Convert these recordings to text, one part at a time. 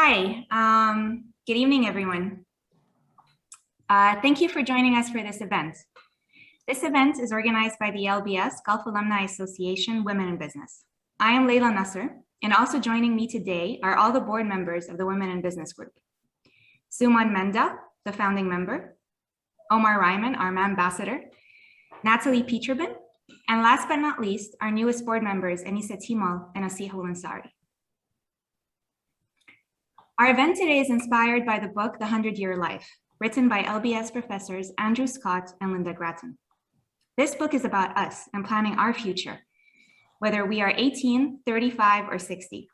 Hi, good evening, everyone. Thank you for joining us for this event. This event is organized by the LBS Gulf Alumni Association Women in Business. I am Leila Nasser, and also joining me today are all the board members of the Women in Business Group. Suman Menda, the founding member, Omar Ryman, our ambassador, Natalie Peterbin, and last but not least, our newest board members, Anissa Timal and Asihul Ansari. Our event today is inspired by the book, The 100-Year Life, written by LBS professors Andrew Scott and Linda Grattan. This book is about us and planning our future, whether we are 18, 35, or 60.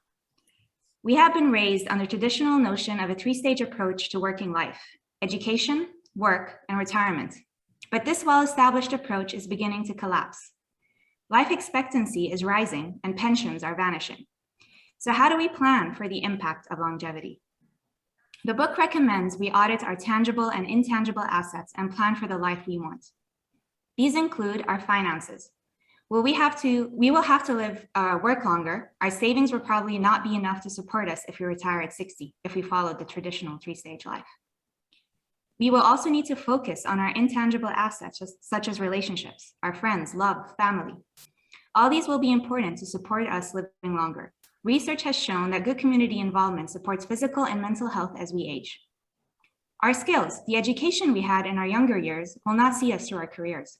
We have been raised on the traditional notion of a three-stage approach to working life: education, work, and retirement. But this well-established approach is beginning to collapse. Life expectancy is rising and pensions are vanishing. So how do we plan for the impact of longevity? The book recommends we audit our tangible and intangible assets and plan for the life we want. These include our finances. We will have to work longer. Our savings will probably not be enough to support us if we retire at 60, if we follow the traditional three-stage life. We will also need to focus on our intangible assets, such as relationships, our friends, love, family. All these will be important to support us living longer. Research has shown that good community involvement supports physical and mental health as we age. Our skills, the education we had in our younger years, will not see us through our careers.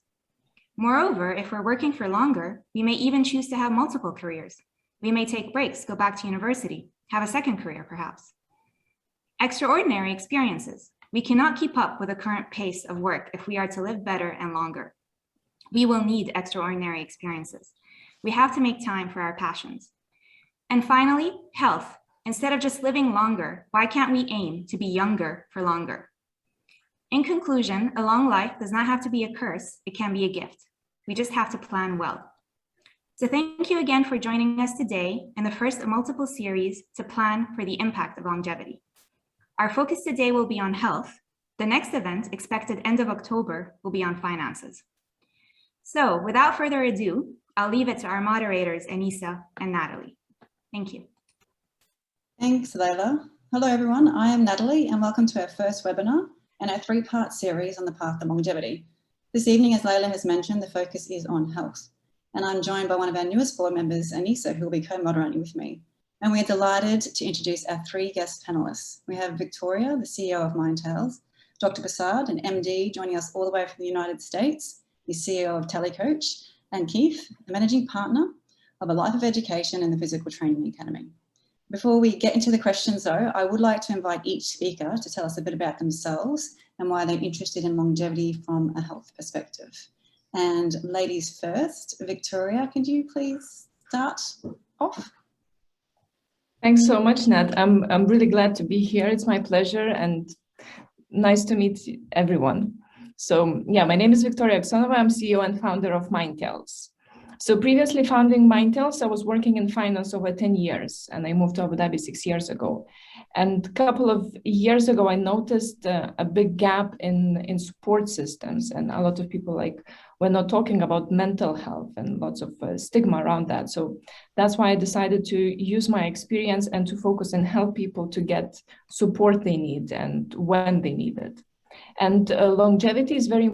Moreover, if we're working for longer, we may even choose to have multiple careers. We may take breaks, go back to university, have a second career perhaps. Extraordinary experiences. We cannot keep up with the current pace of work if we are to live better and longer. We will need extraordinary experiences. We have to make time for our passions. And finally, health. Instead of just living longer, why can't we aim to be younger for longer? In conclusion, a long life does not have to be a curse, it can be a gift. We just have to plan well. So thank you again for joining us today in the first of multiple series to plan for the impact of longevity. Our focus today will be on health. The next event, expected end of October, will be on finances. So without further ado, I'll leave it to our moderators, Anissa and Natalie. Thank you. Thanks, Leila. Hello, everyone. I am Natalie, and welcome to our first webinar and our three-part series on the path to longevity. This evening, as Leila has mentioned, the focus is on health. And I'm joined by one of our newest board members, Anissa, who will be co-moderating with me. And we're delighted to introduce our three guest panelists. We have Viktorija, the CEO of MindTales, Dr. Persaud, an MD joining us all the way from the United States, the CEO of TeleCoach, and Keith, the managing partner of A Life of Education and the Physical Training Academy. Before we get into the questions though, I would like to invite each speaker to tell us a bit about themselves and why they're interested in longevity from a health perspective. And ladies first, Viktorija, could you please start off? Thanks so much, Nat. I'm really glad to be here. It's my pleasure and nice to meet everyone. So yeah, my name is Viktorija Aksionova. I'm CEO and founder of MindTales. So previously founding MindTales, I was working in finance over 10 years and I moved to Abu Dhabi 6 years ago. And a couple of years ago, I noticed a big gap in support systems, and a lot of people were not talking about mental health and lots of stigma around that. So that's why I decided to use my experience and to focus and help people to get support they need and when they need it. And longevity is very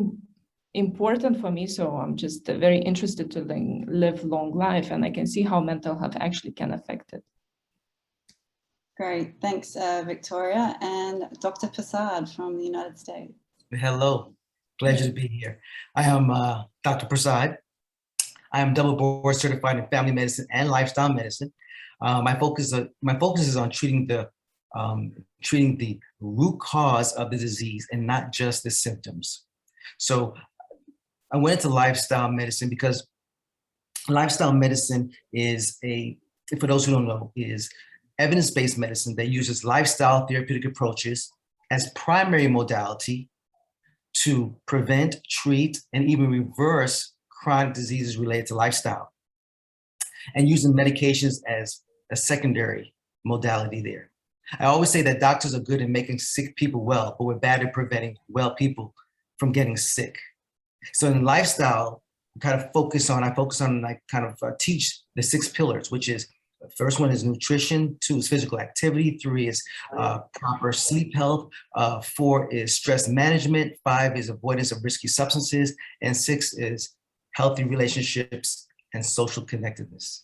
important for me, so I'm just very interested to live long life, and I can see how mental health actually can affect it. Great, thanks Viktorija. And Dr. Persaud from the United States. Hello, pleasure to be here. I am Dr. Persaud. I am double board certified in family medicine and lifestyle medicine. My focus is on treating the root cause of the disease and not just the symptoms. So I went into lifestyle medicine because lifestyle medicine is for those who don't know, is evidence-based medicine that uses lifestyle therapeutic approaches as primary modality to prevent, treat, and even reverse chronic diseases related to lifestyle, and using medications as a secondary modality there. I always say that doctors are good at making sick people well, but we're bad at preventing well people from getting sick. So in lifestyle, I focus on teach the 6 pillars, which is First one is nutrition, 2 is physical activity, 3 is proper sleep health, 4 is stress management, 5 is avoidance of risky substances, and 6 is healthy relationships and social connectedness.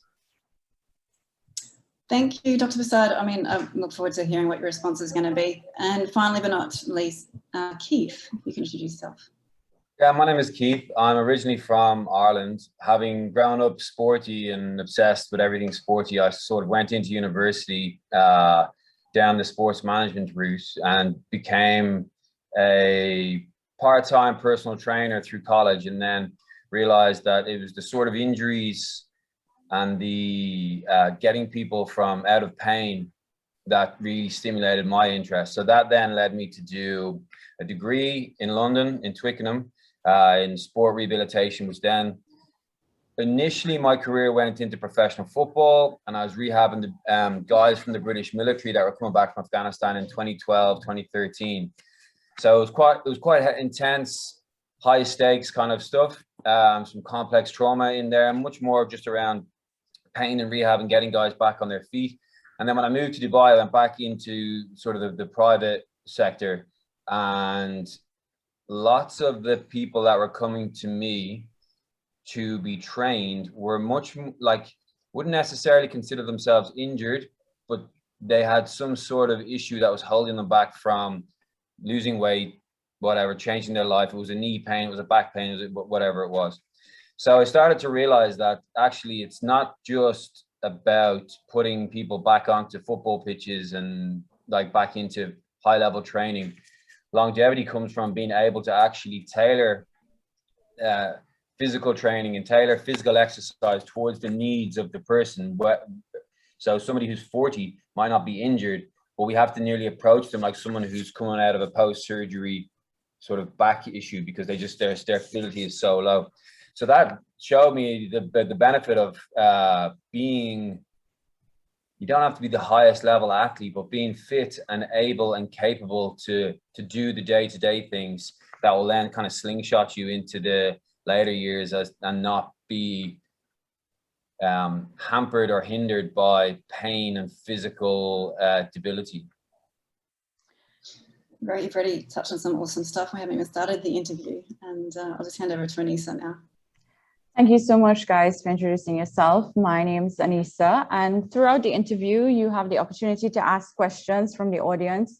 Thank you, Dr. Persaud. I mean, I look forward to hearing what your response is going to be. And finally, but not least, Keith, if you can introduce yourself. Yeah, my name is Keith. I'm originally from Ireland. Having grown up sporty and obsessed with everything sporty, I sort of went into university down the sports management route and became a part-time personal trainer through college, and then realized that it was the sort of injuries and the getting people from out of pain that really stimulated my interest. So that then led me to do a degree in London, in Twickenham, in sport rehabilitation, which then initially my career went into professional football, and I was rehabbing the guys from the British military that were coming back from Afghanistan in 2012, 2013. So it was quite intense, high stakes kind of stuff, some complex trauma in there, much more just around pain and rehab and getting guys back on their feet. And then when I moved to Dubai, I went back into sort of the private sector, and lots of the people that were coming to me to be trained were much like, wouldn't necessarily consider themselves injured, but they had some sort of issue that was holding them back from losing weight, whatever, changing their life. It was a knee pain, it was a back pain, it was whatever it was. So I started to realize that actually it's not just about putting people back onto football pitches and like back into high level training. Longevity comes from being able to actually tailor physical training and tailor physical exercise towards the needs of the person. So somebody who's 40 might not be injured, but we have to nearly approach them like someone who's coming out of a post-surgery sort of back issue, because they just, their stability is so low. So that showed me the benefit of being, you don't have to be the highest level athlete, but being fit and able and capable to do the day-to-day things that will then kind of slingshot you into the later years and not be hampered or hindered by pain and physical debility. Great, you've already touched on some awesome stuff. We haven't even started the interview, and I'll just hand over to Anissa now. Thank you so much, guys, for introducing yourself. My name is Anissa, and throughout the interview, you have the opportunity to ask questions from the audience.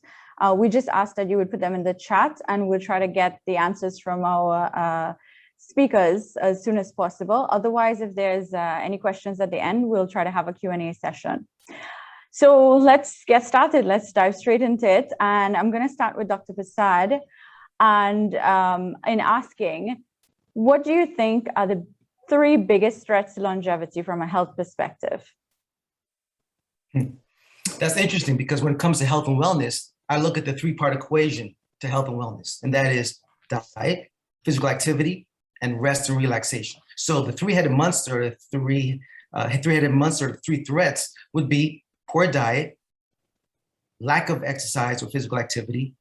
We just asked that you would put them in the chat, and we'll try to get the answers from our speakers as soon as possible. Otherwise, if there's any questions at the end, we'll try to have a Q&A session. So let's get started. Let's dive straight into it. And I'm going to start with Dr. Persaud, and in asking, what do you think are the 3 biggest threats to longevity from a health perspective? That's interesting, because when it comes to health and wellness, I look at the 3-part equation to health and wellness, and that is diet, physical activity, and rest and relaxation. So the three-headed monster, the three threats would be poor diet, lack of exercise or physical activity,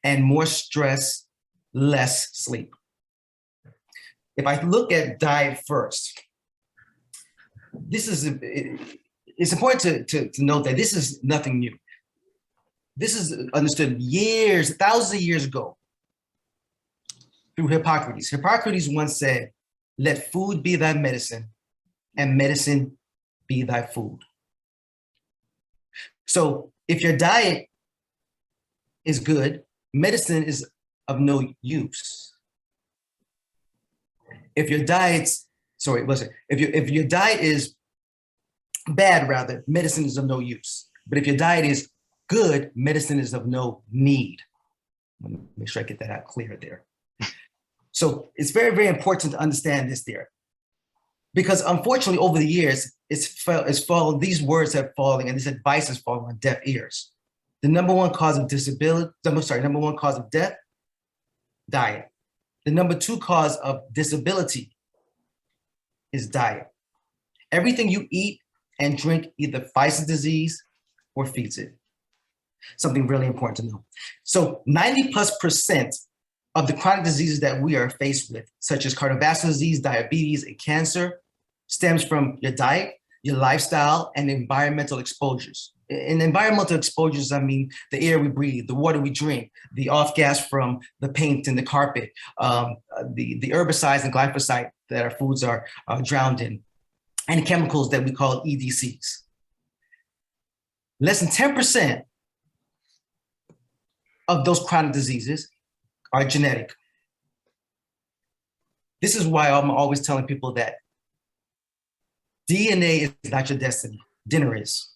and more stress, less sleep. If I look at diet first, it's important to note that this is nothing new. This is understood years, thousands of years ago through Hippocrates. Hippocrates once said, "Let food be thy medicine, and medicine be thy food." So if your diet is good, medicine is of no use. If your diet's, if your diet is bad, rather, medicine is of no use. But if your diet is good, medicine is of no need. Let me make sure I get that out clear there. So it's very, very important to understand this there, because unfortunately over the years, these words have fallen and this advice has fallen on deaf ears. The number one cause of number one cause of death, diet. The number 2 cause of disability is diet. Everything you eat and drink either fights the disease or feeds it. Something really important to know. So 90+% of the chronic diseases that we are faced with, such as cardiovascular disease, diabetes, and cancer, stems from your diet, your lifestyle, and environmental exposures. In environmental exposures, I mean the air we breathe, the water we drink, the off gas from the paint and the carpet, the herbicides and glyphosate that our foods are drowned in, and chemicals that we call EDCs. Less than 10% of those chronic diseases are genetic. This is why I'm always telling people that DNA is not your destiny. Dinner is.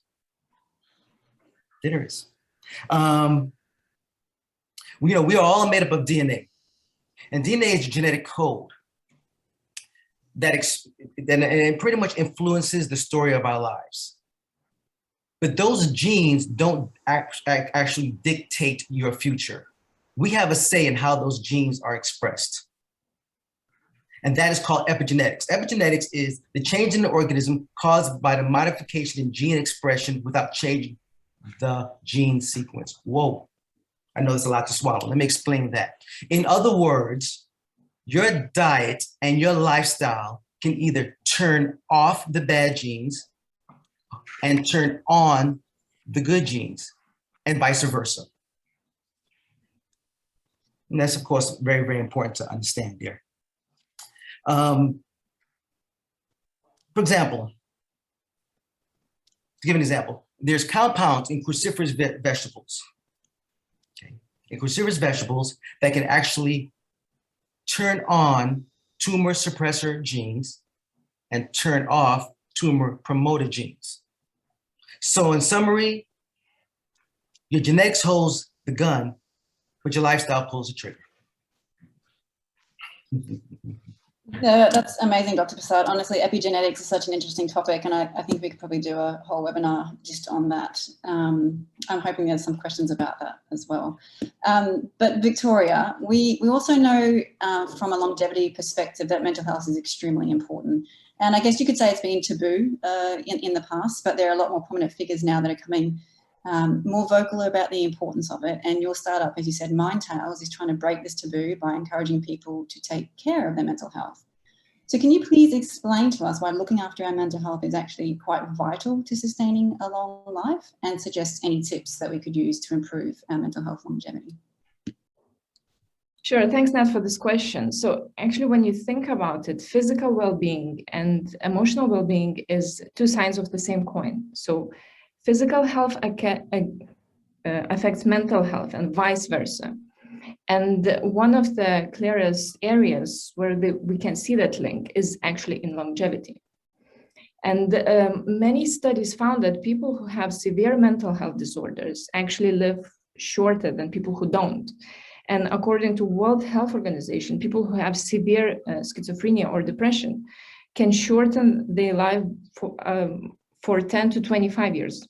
Dinner is. We are all made up of DNA. And DNA is genetic code that it pretty much influences the story of our lives. But those genes don't actually dictate your future. We have a say in how those genes are expressed. And that is called epigenetics. Epigenetics is the change in the organism caused by the modification in gene expression without changing the gene sequence. Whoa, I know there's a lot to swallow. Let me explain that. In other words, your diet and your lifestyle can either turn off the bad genes and turn on the good genes, and vice versa. And that's, of course, very, very important to understand there. For example, to give an example, there's compounds in cruciferous vegetables, okay, in cruciferous vegetables that can actually turn on tumor suppressor genes and turn off tumor promoter genes. So in summary, your genetics holds the gun, but your lifestyle pulls the trigger. No, that's amazing, Dr. Persaud. Honestly, epigenetics is such an interesting topic, and I think we could probably do a whole webinar just on that. I'm hoping there's some questions about that as well. But Viktorija, we also know from a longevity perspective that mental health is extremely important. And I guess you could say it's been taboo in the past, but there are a lot more prominent figures now that are coming more vocal about the importance of it. And your startup, as you said, MindTales, is trying to break this taboo by encouraging people to take care of their mental health. So can you please explain to us why looking after our mental health is actually quite vital to sustaining a long life, and suggest any tips that we could use to improve our mental health longevity? Sure, thanks, Nat, for this question. So actually, when you think about it, physical well-being and emotional well-being is two sides of the same coin. So physical health affects mental health and vice versa. And one of the clearest areas where we can see that link is actually in longevity. And many studies found that people who have severe mental health disorders actually live shorter than people who don't. And according to World Health Organization, people who have severe schizophrenia or depression can shorten their life for 10 to 25 years.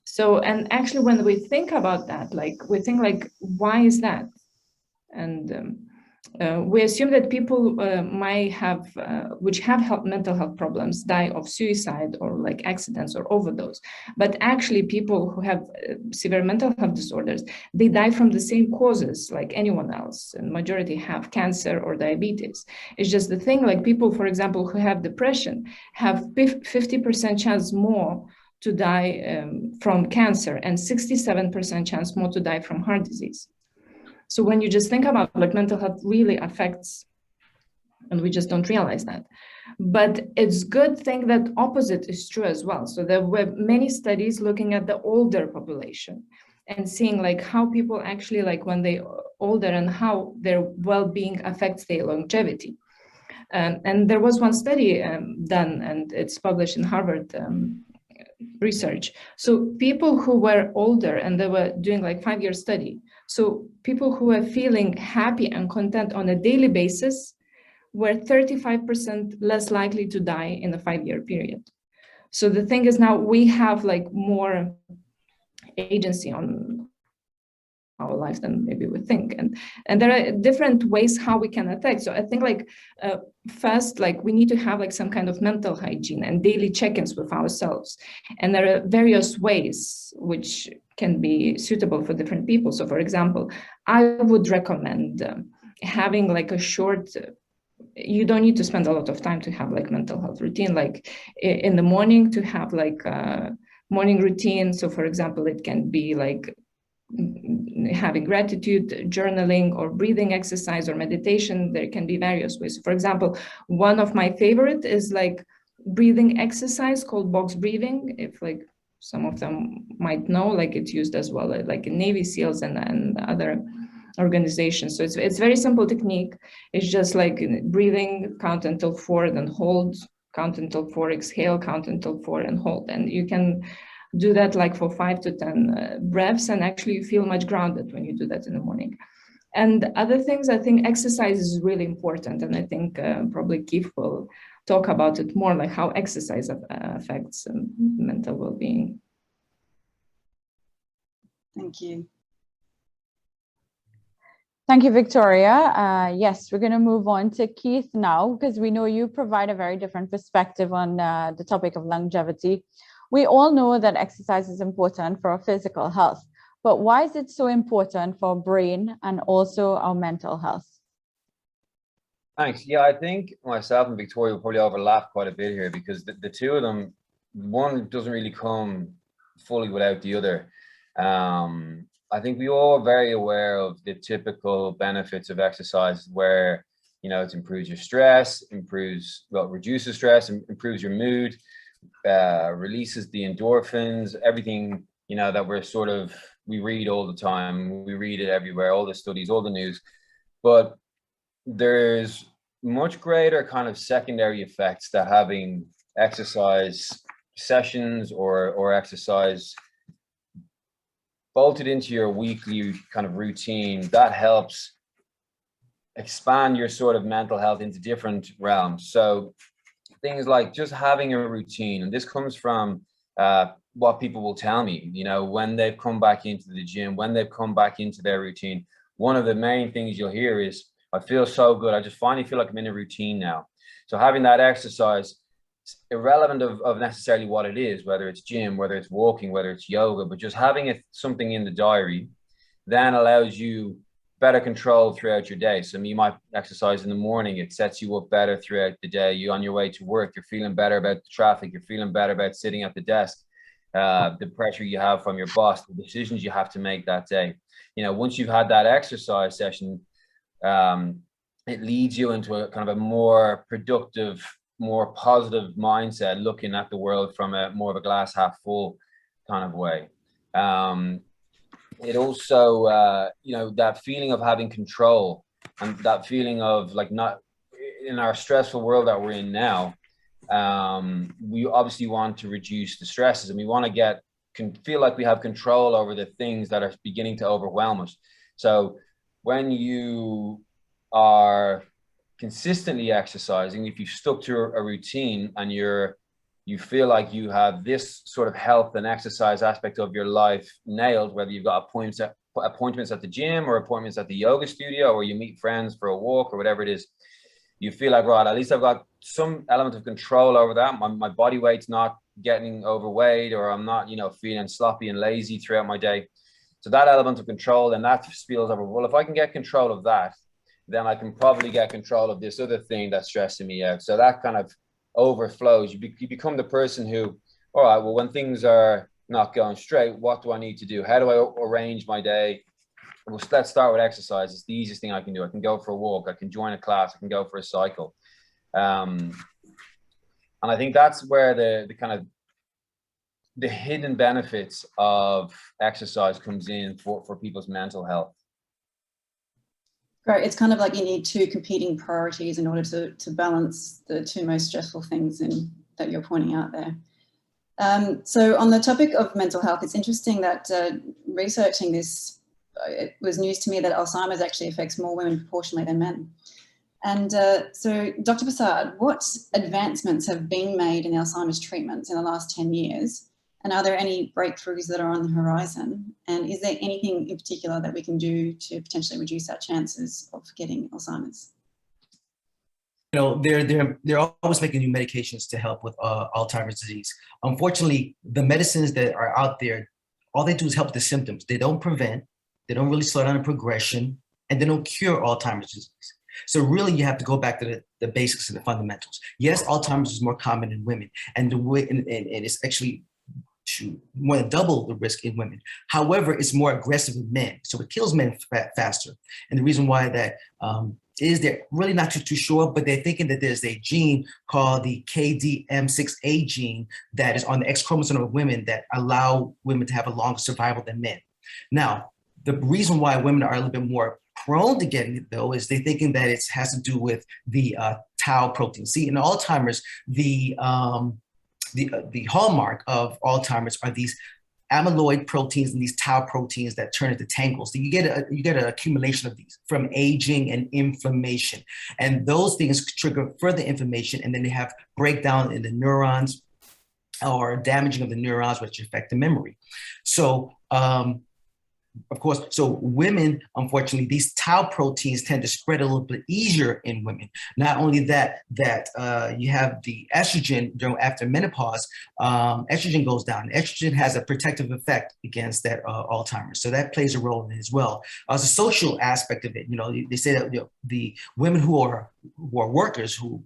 So, and actually when we think about that, we think why is that? And we assume that people might have, which have mental health problems, die of suicide or accidents or overdose. But actually people who have severe mental health disorders, they die from the same causes like anyone else. And majority have cancer or diabetes. It's just the thing, people, for example, who have depression have 50% chance more to die from cancer and 67% chance more to die from heart disease. So when you just think about mental health really affects, and we just don't realize that. But it's good thing that opposite is true as well. So there were many studies looking at the older population and seeing how people actually when they older and how their well-being affects their longevity. And there was one study done, and it's published in Harvard research. So people who were older, and they were doing 5-year study. So people who were feeling happy and content on a daily basis were 35% less likely to die in a 5-year period. So the thing is, now we have more agency on our lives than maybe we think, and there are different ways how we can affect. So I think first we need to have some kind of mental hygiene and daily check-ins with ourselves, and there are various ways which can be suitable for different people. So for example, I would recommend having a short you don't need to spend a lot of time to have like mental health routine, like in the morning to have like a morning routine. So for example, it can be like having gratitude, journaling, or breathing exercise or meditation. There can be various ways. For example, one of my favorite is like breathing exercise called box breathing. If like some of them might know, like it's used as well, like in Navy SEALs and other organizations. So it's very simple technique. It's just like breathing, count until 4, then hold, count until 4, exhale, count until 4, and hold. And you can do that like for 5 to 10 breaths, and actually you feel much grounded when you do that in the morning. And other things, I think exercise is really important, and I think probably Keith will talk about it more, like how exercise affects mental well-being. Thank you. Thank you, Viktorija. Yes, we're going to move on to Keith now, because we know you provide a very different perspective on the topic of longevity. We all know that exercise is important for our physical health, but why is it so important for our brain and also our mental health? Thanks. Yeah, I think myself and Viktorija will probably overlap quite a bit here, because the two of them, one doesn't really come fully without the other. I think we all are very aware of the typical benefits of exercise, where, you know, it improves your stress, reduces stress, improves your mood, releases the endorphins, everything, you know, that we read all the time. We read it everywhere, all the studies, all the news. But there's much greater kind of secondary effects that having exercise sessions or exercise bolted into your weekly kind of routine that helps expand your sort of mental health into different realms. So things like just having a routine, and this comes from what people will tell me, you know, when they've come back into the gym, when they've come back into their routine, one of the main things you'll hear is, I feel so good. I just finally feel like I'm in a routine now. So having that exercise, irrelevant of necessarily what it is, whether it's gym, whether it's walking, whether it's yoga, but just having something in the diary then allows you better control throughout your day. So you might exercise in the morning, it sets you up better throughout the day. You on your way to work, you're feeling better about the traffic, you're feeling better about sitting at the desk, the pressure you have from your boss, the decisions you have to make that day. You know, once you've had that exercise session, it leads you into a kind of a more productive, more positive mindset, looking at the world from a more of a glass half full kind of way. It also, you know, that feeling of having control, and that feeling of like, not in our stressful world that we're in now, we obviously want to reduce the stresses, and we want to feel like we have control over the things that are beginning to overwhelm us. So when you are consistently exercising, if you've stuck to a routine and you feel like you have this sort of health and exercise aspect of your life nailed, whether you've got appointments at the gym or appointments at the yoga studio, or you meet friends for a walk or whatever it is, you feel like, right, at least I've got some element of control over that. My body weight's not getting overweight, or I'm not, you know, feeling sloppy and lazy throughout my day. So that element of control, then that spills over. Well, if I can get control of that, then I can probably get control of this other thing that's stressing me out. So that kind of overflows. You become the person who, all right, well, when things are not going straight, what do I need to do? How do I arrange my day? Well, let's start with exercise. It's the easiest thing I can do. I can go for a walk. I can join a class. I can go for a cycle. And I think that's where the kind of the hidden benefits of exercise comes in for people's mental health. Great. It's kind of like you need two competing priorities in order to balance the two most stressful things that you're pointing out there. So on the topic of mental health, it's interesting that researching this, it was news to me that Alzheimer's actually affects more women proportionally than men. And so Dr. Persaud, what advancements have been made in Alzheimer's treatments in the last 10 years? And are there any breakthroughs that are on the horizon? And is there anything in particular that we can do to potentially reduce our chances of getting Alzheimer's? You know, they're always making new medications to help with Alzheimer's disease. Unfortunately, the medicines that are out there, all they do is help the symptoms. They don't prevent, they don't really slow down the progression, and they don't cure Alzheimer's disease. So really, you have to go back to the basics and the fundamentals. Yes, Alzheimer's is more common in women, and it's actually more than double the risk in women. However, it's more aggressive in men, so it kills men faster. And the reason why that is they're really not too sure, but they're thinking that there's a gene called the KDM6A gene that is on the X chromosome of women that allow women to have a longer survival than men. Now, the reason why women are a little bit more prone to getting it, though, is they're thinking that it has to do with the tau protein. See, in Alzheimer's, the hallmark of Alzheimer's are these amyloid proteins and these tau proteins that turn into tangles. So you get an accumulation of these from aging and inflammation, and those things trigger further inflammation, and then they have breakdown in the neurons or damaging of the neurons, which affect the memory. So of course, so women, unfortunately, these tau proteins tend to spread a little bit easier in women. Not only that, you have the estrogen after menopause, estrogen goes down. Estrogen has a protective effect against that Alzheimer's. So that plays a role in it as well. As a social aspect of it, they say that the women who are workers who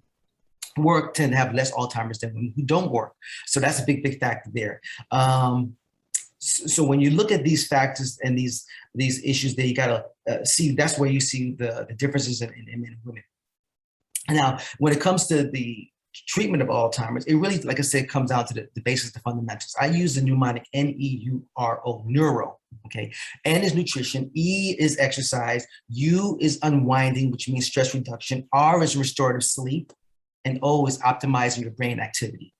work tend to have less Alzheimer's than women who don't work. So that's a big factor there. So when you look at these factors and these issues, that you gotta see, that's where you see the differences in men and women. Now, when it comes to the treatment of Alzheimer's, it really, like I said, comes down to the basics, the fundamentals. I use the mnemonic NEURO, neuro. Okay, N is nutrition, E is exercise, U is unwinding, which means stress reduction, R is restorative sleep, and O is optimizing your brain activity.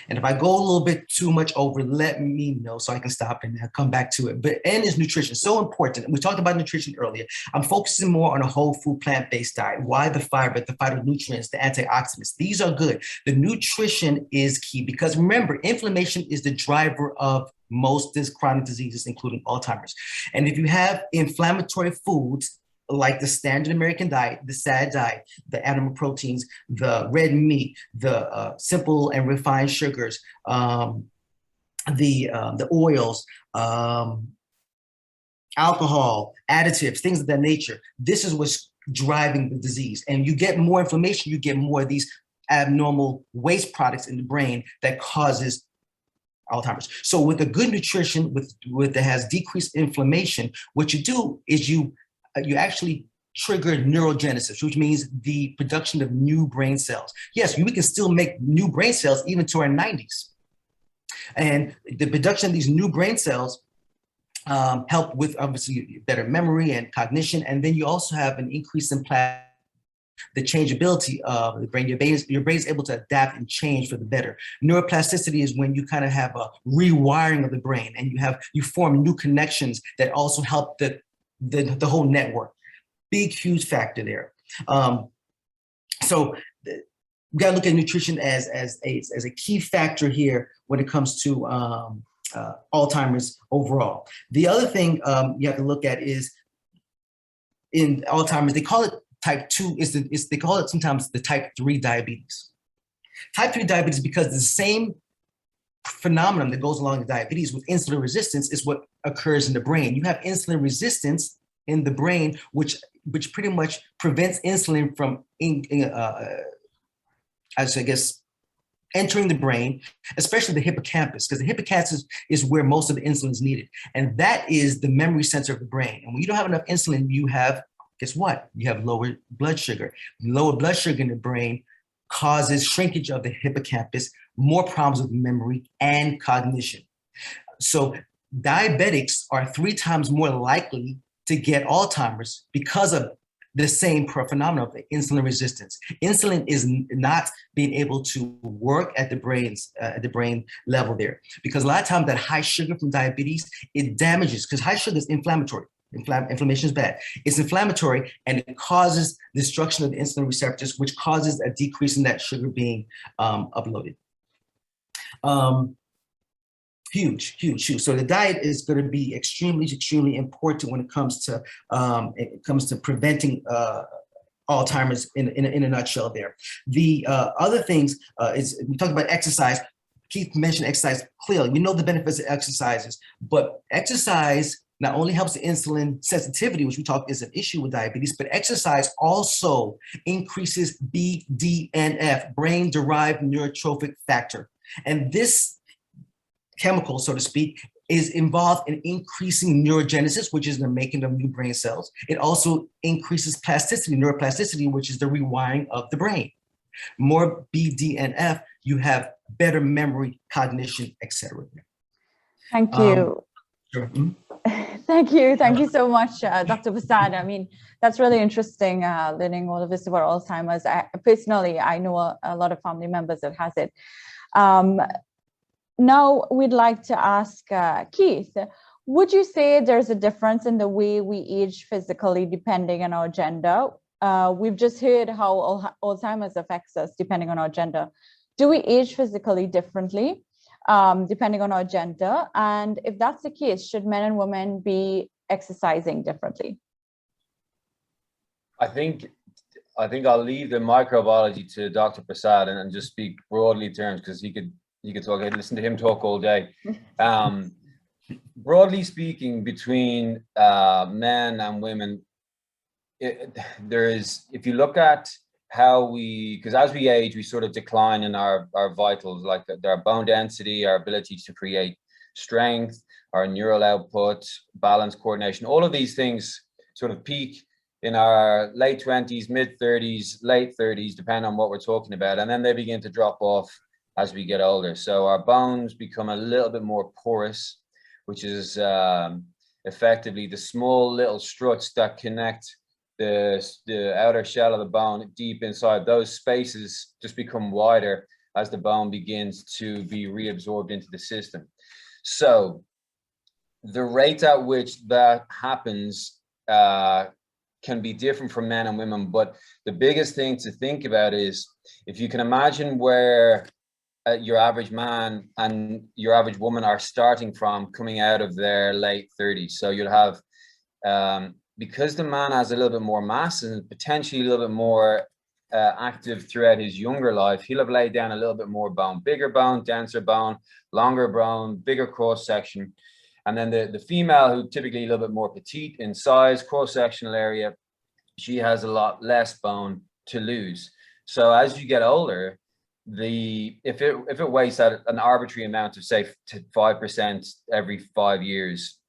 And if I go a little bit too much over, let me know so I can stop and come back to it. But N is nutrition, so important. We talked about nutrition earlier. I'm focusing more on a whole food, plant-based diet. Why the fiber, the phytonutrients, the antioxidants? These are good. The nutrition is key because remember, inflammation is the driver of most chronic diseases, including Alzheimer's. And if you have inflammatory foods, like the standard American diet, the SAD diet, the animal proteins, the red meat, the simple and refined sugars, the oils, alcohol, additives, things of that nature. This is what's driving the disease. And you get more inflammation, you get more of these abnormal waste products in the brain that causes Alzheimer's. So with a good nutrition, that has decreased inflammation, what you do is you actually trigger neurogenesis, which means the production of new brain cells. Yes, we can still make new brain cells even to our 90s. And the production of these new brain cells help with obviously better memory and cognition. And then you also have an increase in the changeability of the brain. Your brain is able to adapt and change for the better. Neuroplasticity is when you kind of have a rewiring of the brain and you form new connections that also help the whole network. Big, huge factor there. So we got to look at nutrition as a key factor here when it comes to Alzheimer's overall. The other thing you have to look at is in Alzheimer's, they call it type 2, they call it sometimes the type 3 diabetes. Type 3 diabetes because the same phenomenon that goes along with diabetes with insulin resistance is what occurs in the brain. You have insulin resistance in the brain, which pretty much prevents insulin from, entering the brain, especially the hippocampus, because the hippocampus is where most of the insulin is needed. And that is the memory center of the brain. And when you don't have enough insulin, you have, guess what? You have lower blood sugar. Lower blood sugar in the brain causes shrinkage of the hippocampus, more problems with memory and cognition. So diabetics are 3 times more likely to get Alzheimer's because of the same phenomenon of insulin resistance. Insulin is not being able to work at the brain level there, because a lot of times that high sugar from diabetes, it damages, because high sugar is inflammatory. Inflammation is bad. It's inflammatory and it causes destruction of the insulin receptors, which causes a decrease in that sugar being uploaded. Huge. So the diet is going to be extremely important when it comes to preventing Alzheimer's in a nutshell there. The other things is we talked about exercise. Keith mentioned exercise clearly. We know the benefits of exercises, but exercise not only helps the insulin sensitivity, which we talk is an issue with diabetes, but exercise also increases BDNF, brain-derived neurotrophic factor. And this chemical, so to speak, is involved in increasing neurogenesis, which is the making of new brain cells. It also increases plasticity, neuroplasticity, which is the rewiring of the brain. More BDNF, you have better memory, cognition, etc. Thank you. Sure. Thank you so much, Dr. Persaud. I mean, that's really interesting, learning all of this about Alzheimer's. Personally, I know a lot of family members that has it. Now we'd like to ask Keith, would you say there's a difference in the way we age physically depending on our gender? We've just heard how Alzheimer's affects us depending on our gender. Do we age physically differently depending on our gender? And if that's the case, should men and women be exercising differently? I think I'll leave the microbiology to Dr. Persaud and just speak broadly terms, because he could talk. I'd listen to him talk all day. Broadly speaking, between men and women, there is, if you look at how because as we age, we sort of decline in our vitals, like our bone density, our ability to create strength, our neural output, balance, coordination, all of these things sort of peak in our late 20s, mid 30s, late 30s, depending on what we're talking about. And then they begin to drop off as we get older. So our bones become a little bit more porous, which is effectively the small little struts that connect the outer shell of the bone deep inside. Those spaces just become wider as the bone begins to be reabsorbed into the system. So the rate at which that happens can be different for men and women, but the biggest thing to think about is, if you can imagine where your average man and your average woman are starting from, coming out of their late 30s. So you'll have, because the man has a little bit more mass and potentially a little bit more active throughout his younger life, he'll have laid down a little bit more bone, bigger bone, denser bone, longer bone, bigger cross section. And then the female, who typically a little bit more petite in size, cross-sectional area, she has a lot less bone to lose. So as you get older, if it weighs at an arbitrary amount of, say, 5% every 5 years,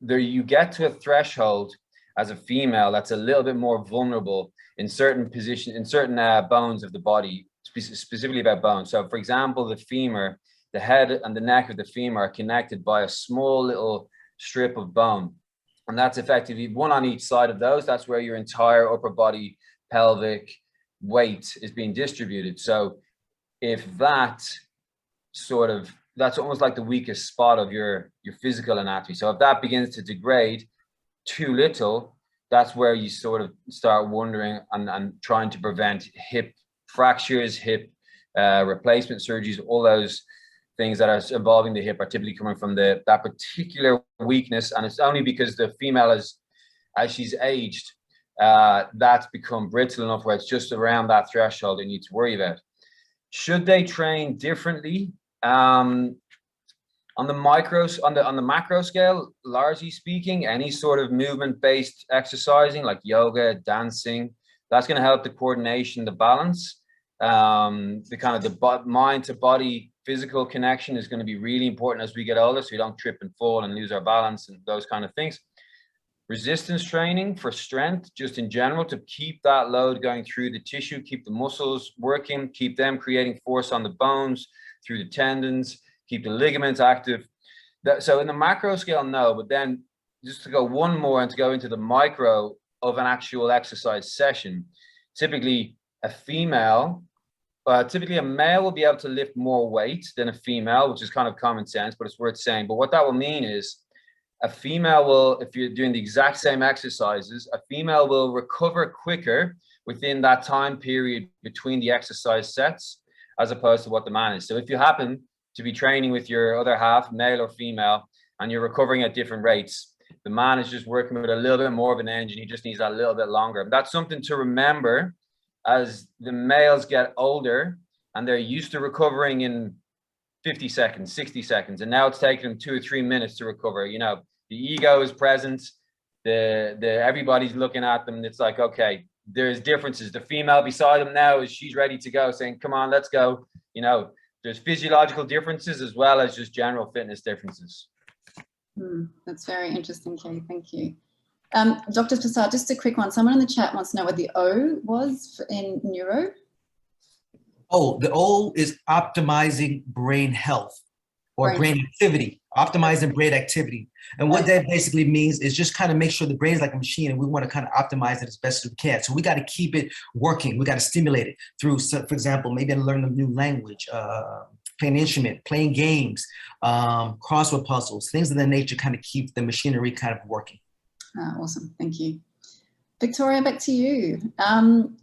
there you get to a threshold as a female that's a little bit more vulnerable in certain positions, in certain bones of the body, specifically about bones. So for example, the femur, the head and the neck of the femur are connected by a small little strip of bone. And that's effectively one on each side of those. That's where your entire upper body, pelvic weight is being distributed. So if that's almost like the weakest spot of your physical anatomy. So if that begins to degrade too little, that's where you sort of start wondering and trying to prevent hip fractures, hip replacement surgeries. All those things that are involving the hip are typically coming from that particular weakness. And it's only because the female as she's aged, that's become brittle enough where it's just around that threshold they need to worry about. Should they train differently? On the macro scale, largely speaking, any sort of movement-based exercising like yoga, dancing, that's going to help the coordination, the balance, the kind of the mind to body physical connection is going to be really important as we get older, so we don't trip and fall and lose our balance and those kind of things. Resistance training for strength, just in general, to keep that load going through the tissue, keep the muscles working, keep them creating force on the bones, through the tendons, keep the ligaments active. So in the macro scale, no, but then just to go one more and to go into the micro of an actual exercise session, typically a male will be able to lift more weight than a female, which is kind of common sense, but it's worth saying. But what that will mean is a female will, if you're doing the exact same exercises, a female will recover quicker within that time period between the exercise sets, as opposed to what the man is. So if you happen to be training with your other half, male or female, and you're recovering at different rates, the man is just working with a little bit more of an engine. He just needs that little bit longer. That's something to remember as the males get older and they're used to recovering in 50 seconds, 60 seconds. And now it's taking them 2 or 3 minutes to recover. You know, The ego is present. Everybody's looking at them. And it's like, okay, there's differences. The female beside them now she's ready to go, saying, come on, let's go. You know, there's physiological differences as well as just general fitness differences. That's very interesting, Kay. Thank you. Dr. Persaud, just a quick one. Someone in the chat wants to know what the O was in neuro. Oh, the O is optimizing brain health or brain activity, optimizing brain activity. And what that basically means is just kind of make sure the brain is like a machine and we want to kind of optimize it as best as we can. So we got to keep it working. We got to stimulate it through, for example, maybe learn a new language, playing an instrument, playing games, crossword puzzles, things of that nature, kind of keep the machinery kind of working. Awesome. Thank you. Victoria, back to you.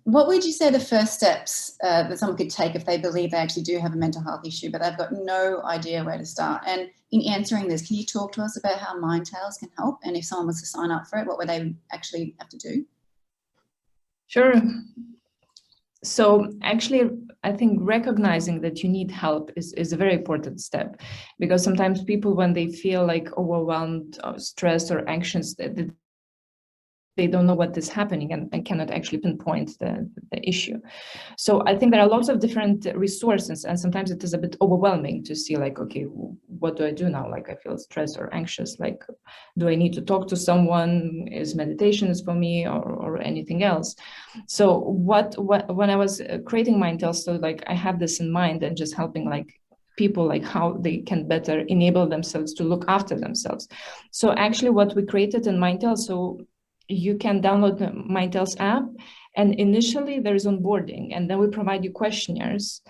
What would you say the first steps that someone could take if they believe they actually do have a mental health issue, but they've got no idea where to start? And in answering this, can you talk to us about how MindTales can help? And if someone was to sign up for it, what would they actually have to do? Sure. So actually, I think recognizing that you need help is a very important step, because sometimes people, when they feel like overwhelmed or stressed or anxious, they don't know what is happening and cannot actually pinpoint the issue. So I think there are lots of different resources, and sometimes it is a bit overwhelming to see like, okay, what do I do now? Like I feel stressed or anxious, like, do I need to talk to someone? Is meditation is for me or anything else? So when I was creating MindTales, so like I have this in mind and just helping like people like how they can better enable themselves to look after themselves. So actually what we created in MindTales, so you can download the MindTales app, and initially there is onboarding, and then we provide you questionnaires.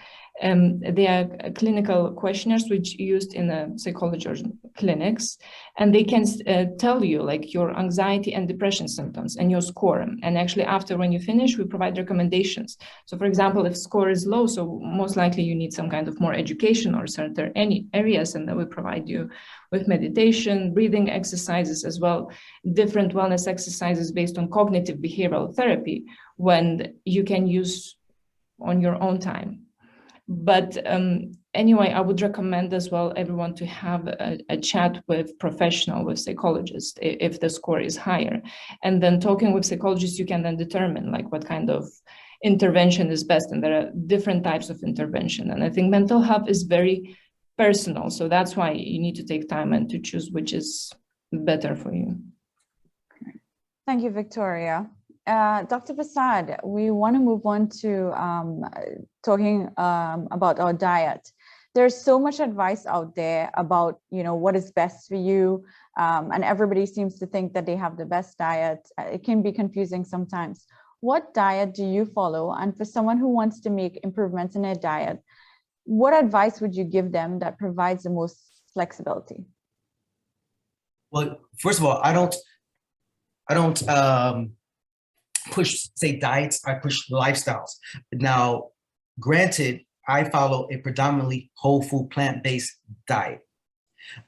They are clinical questionnaires which used in psychology clinics, and they can tell you like your anxiety and depression symptoms and your score. And actually after, when you finish, we provide recommendations. So for example, if score is low, so most likely you need some kind of more education or certain any areas, and then we provide you with meditation, breathing exercises as well, different wellness exercises based on cognitive behavioral therapy, when you can use on your own time. But anyway, I would recommend as well everyone to have a chat with professional, with psychologists, if the score is higher. And then talking with psychologists, you can then determine like what kind of intervention is best. And there are different types of intervention. And I think mental health is very personal. So that's why you need to take time and to choose which is better for you. Thank you, Victoria. Dr. Persaud, we want to move on to talking about our diet. There's so much advice out there about, you know, what is best for you, and everybody seems to think that they have the best diet. It can be confusing sometimes. What diet do you follow? And for someone who wants to make improvements in their diet, what advice would you give them that provides the most flexibility? Well, first of all, I don't push, say, diets. I push lifestyles. Now, granted, I follow a predominantly whole food, plant-based diet.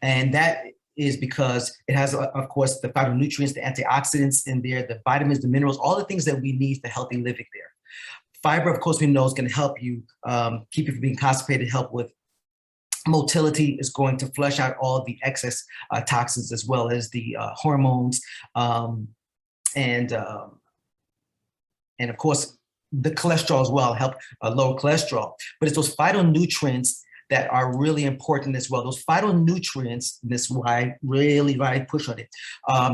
And that is because it has, of course, the phytonutrients, the antioxidants in there, the vitamins, the minerals, all the things that we need for healthy living there. Fiber, of course, we know is going to help you keep you from being constipated, help with motility, is going to flush out all the excess toxins as well as the hormones, and of course, the cholesterol as well, help lower cholesterol. But it's those phytonutrients that are really important as well. Those phytonutrients, this is why I really push on it.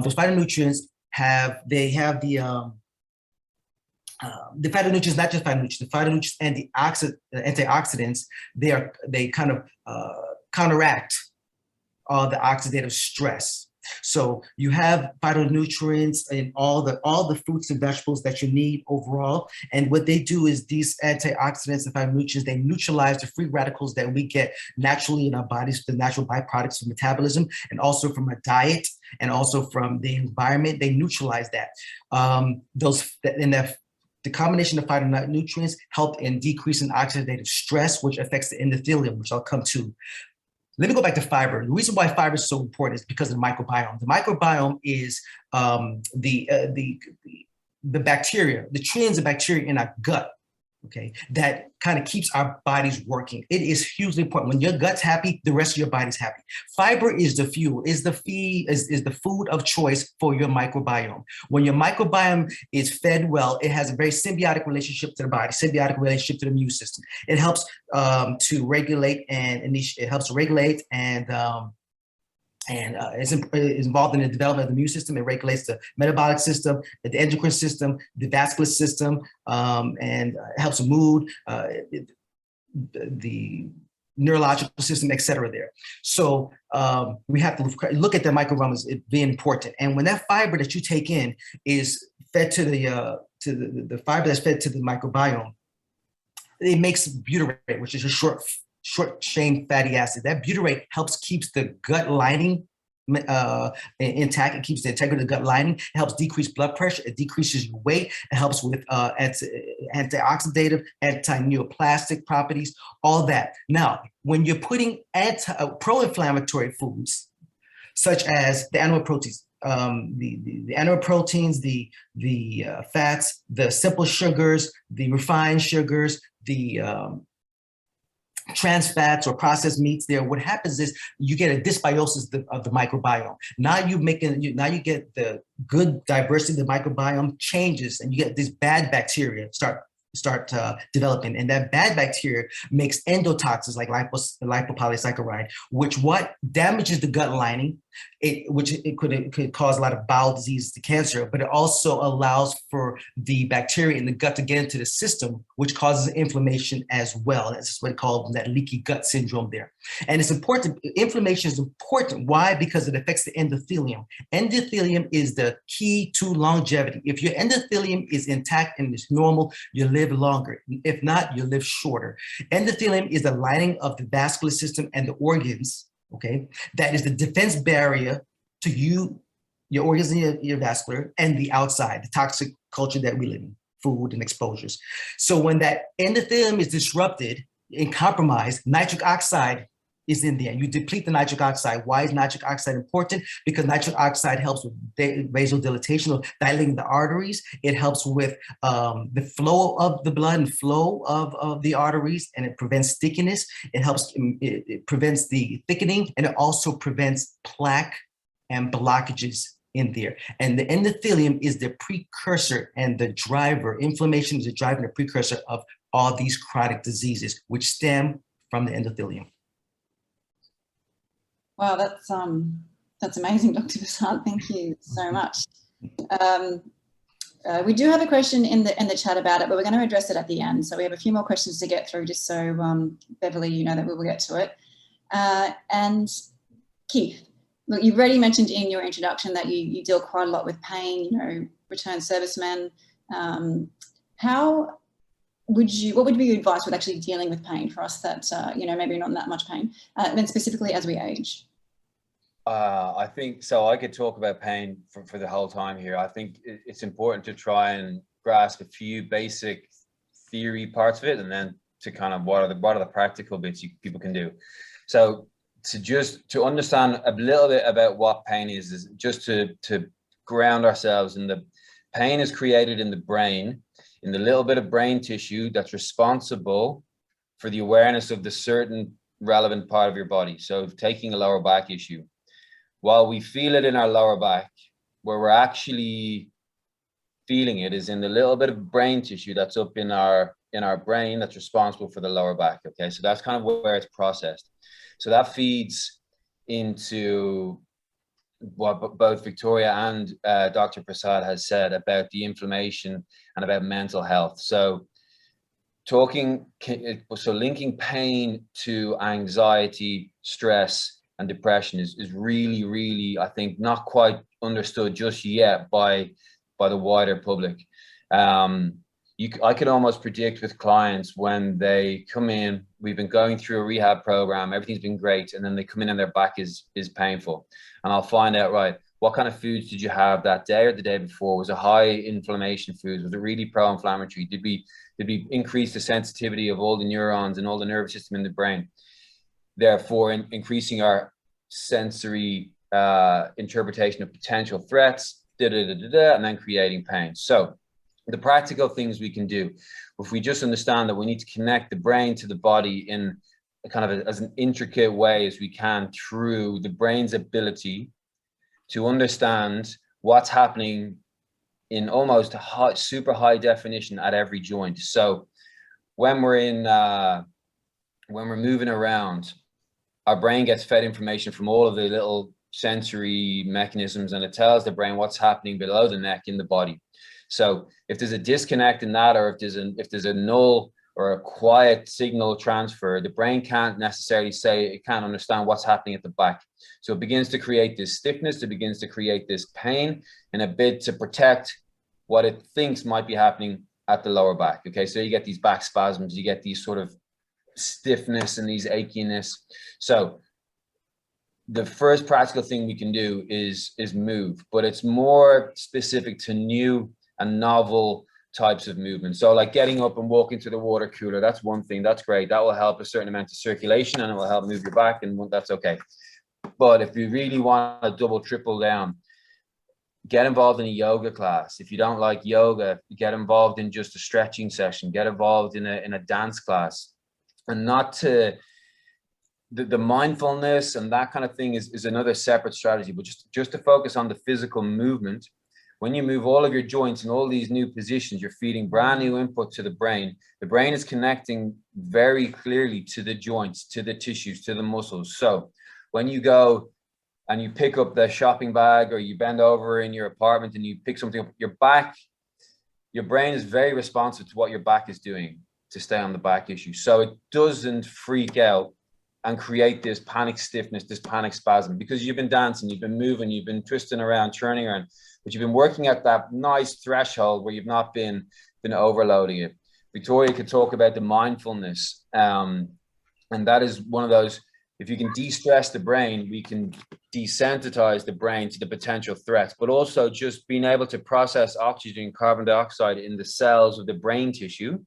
Those phytonutrients have the phytonutrients, not just phytonutrients, the phytonutrients and the antioxidants, they kind of counteract all the oxidative stress. So you have phytonutrients in all the fruits and vegetables that you need overall. And what they do is these antioxidants and phytonutrients, they neutralize the free radicals that we get naturally in our bodies, the natural byproducts of metabolism, and also from our diet, and also from the environment. They neutralize that. The combination of phytonutrients help in decreasing oxidative stress, which affects the endothelium, which I'll come to. Let me go back to fiber. The reason why fiber is so important is because of the microbiome. The microbiome is the bacteria, the trillions of bacteria in our gut. okay, that kind of keeps our bodies working. It is hugely important. When your gut's happy, the rest of your body's happy. Fiber is the fuel, is the food of choice for your microbiome. When your microbiome is fed well, it has a very symbiotic relationship to the body, symbiotic relationship to the immune system. It helps to regulate and is involved in the development of the immune system. It regulates the metabolic system, the endocrine system, the vascular system, and helps with mood, the neurological system, et cetera there. So we have to look at the microbiome as being important. And when that fiber that you take in is fed to the fiber that's fed to the microbiome, it makes butyrate, which is a short chain fatty acid. That butyrate helps keeps the gut lining intact. It keeps the integrity of the gut lining. It helps decrease blood pressure. It decreases your weight. It helps with antioxidative, anti-neoplastic properties, all that. Now, when you're putting pro-inflammatory foods, such as the animal proteins, the animal proteins, the fats, the simple sugars, the refined sugars, the trans fats or processed meats there, what happens is you get a dysbiosis of the microbiome. Now you get the good diversity of the microbiome changes, and you get this bad bacteria start developing, and that bad bacteria makes endotoxins like lipopolysaccharide, which damages the gut lining. It could cause a lot of bowel disease to cancer, but it also allows for the bacteria in the gut to get into the system, which causes inflammation as well. That's what we call that leaky gut syndrome there. And it's important. Inflammation is important. Why? Because it affects the endothelium. Endothelium is the key to longevity. If your endothelium is intact and it's normal, you live longer. If not, you live shorter. Endothelium is the lining of the vascular system and the organs. Okay, that is the defense barrier to your organs and your vascular, and the outside, the toxic culture that we live in, food and exposures. So when that endothelium is disrupted and compromised, nitric oxide is in there. You deplete the nitric oxide. Why is nitric oxide important? Because nitric oxide helps with vasodilatation, or dilating the arteries. It helps with the flow of the blood and flow of the arteries, and it prevents stickiness. It prevents the thickening, and it also prevents plaque and blockages in there. And the endothelium is the precursor and the driver. Inflammation is the driver and the precursor of all these chronic diseases, which stem from the endothelium. Wow, that's amazing, Dr. Persaud. Thank you so much. We do have a question in the chat about it, but we're going to address it at the end. So we have a few more questions to get through, just so Beverly, you know that we will get to it. And Keith, look, you've already mentioned in your introduction that you deal quite a lot with pain, you know, returned servicemen. What would be your advice with actually dealing with pain for us that, you know, maybe not in that much pain, then specifically as we age? I think so. I could talk about pain for the whole time here. I think it's important to try and grasp a few basic theory parts of it, and then to kind of what are the practical bits people can do. So to understand a little bit about what pain is just to ground ourselves in the pain is created in the brain, in the little bit of brain tissue that's responsible for the awareness of the certain relevant part of your body. So taking a lower back issue, while we feel it in our lower back, where we're actually feeling it is in the little bit of brain tissue that's up in our brain that's responsible for the lower back. Okay, so that's kind of where it's processed. So that feeds into what both Viktorija and Dr. Persaud has said about the inflammation and about mental health. So linking pain to anxiety, stress, and depression is really, really, I think, not quite understood just yet by the wider public. I could almost predict with clients when they come in, we've been going through a rehab program, everything's been great, and then they come in and their back is painful. And I'll find out, right, what kind of foods did you have that day or the day before? Was it high inflammation foods? Was it really pro-inflammatory? Did we increase the sensitivity of all the neurons and all the nervous system in the brain? Therefore, increasing our sensory interpretation of potential threats, and then creating pain. So The practical things we can do, if we just understand that we need to connect the brain to the body in a kind of as an intricate way as we can through the brain's ability to understand what's happening in almost super high definition at every joint. So when we're moving around, our brain gets fed information from all of the little sensory mechanisms, and it tells the brain what's happening below the neck in the body. So if there's a disconnect in that, or if there's a null or a quiet signal transfer, the brain can't necessarily say, it can't understand what's happening at the back. So it begins to create this stiffness, it begins to create this pain in a bid to protect what it thinks might be happening at the lower back. Okay, so you get these back spasms, you get these sort of stiffness and these achiness. So the first practical thing we can do is move, but it's more specific to new and novel types of movement. So like getting up and walking to the water cooler, that's one thing, that's great. That will help a certain amount of circulation and it will help move your back, and that's okay. But if you really want to double, triple down, get involved in a yoga class. If you don't like yoga, get involved in just a stretching session, get involved in a dance class. And not to, the mindfulness and that kind of thing is another separate strategy, but just to focus on the physical movement. When you move all of your joints in all these new positions, you're feeding brand new input to the brain. The brain is connecting very clearly to the joints, to the tissues, to the muscles. So when you go and you pick up the shopping bag, or you bend over in your apartment and you pick something up, your brain is very responsive to what your back is doing to stay on the back issue. So it doesn't freak out and create this panic stiffness, this panic spasm, because you've been dancing, you've been moving, you've been twisting around, turning around, but you've been working at that nice threshold where you've not been overloading it. Viktorija could talk about the mindfulness, and that is one of those, if you can de-stress the brain, we can desensitize the brain to the potential threats, but also just being able to process oxygen and carbon dioxide in the cells of the brain tissue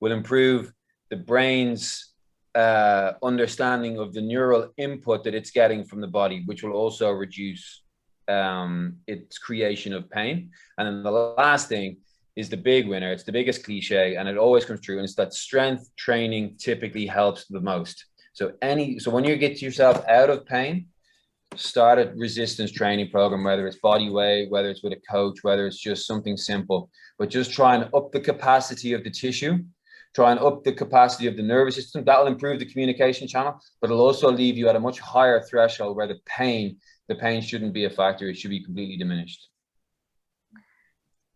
will improve the brain's understanding of the neural input that it's getting from the body, which will also reduce its creation of pain. And then the last thing is the big winner. It's the biggest cliche, and it always comes true, and it's that strength training typically helps the most. So when you get yourself out of pain, start a resistance training program, whether it's body weight, whether it's with a coach, whether it's just something simple, but just try and up the capacity of the tissue, try and up the capacity of the nervous system. That will improve the communication channel, but it'll also leave you at a much higher threshold where the pain shouldn't be a factor. It should be completely diminished.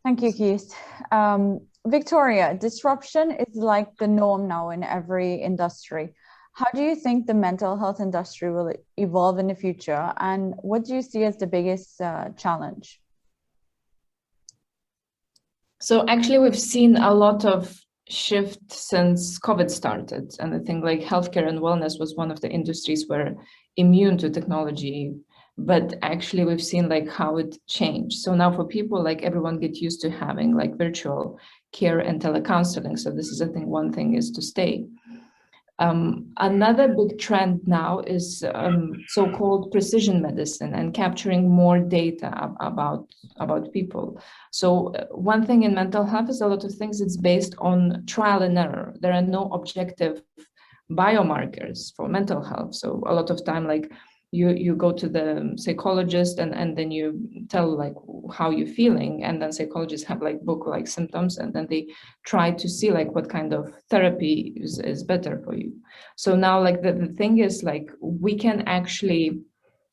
Thank you, Keith. Viktorija, disruption is like the norm now in every industry. How do you think the mental health industry will evolve in the future? And what do you see as the biggest challenge? So actually, we've seen a lot of shift since COVID started. And I think like healthcare and wellness was one of the industries where immune to technology, but actually we've seen like how it changed. So now for people, like everyone get used to having like virtual care and telecounseling. So this is, I think, one thing is to stay. Another big trend now is so-called precision medicine and capturing more data about people. So one thing in mental health is a lot of things it's based on trial and error. There are no objective biomarkers for mental health. So a lot of time, like you go to the psychologist and then you tell like how you're feeling, and then psychologists have like book like symptoms, and then they try to see like what kind of therapy is better for you. So now like the thing is like we can actually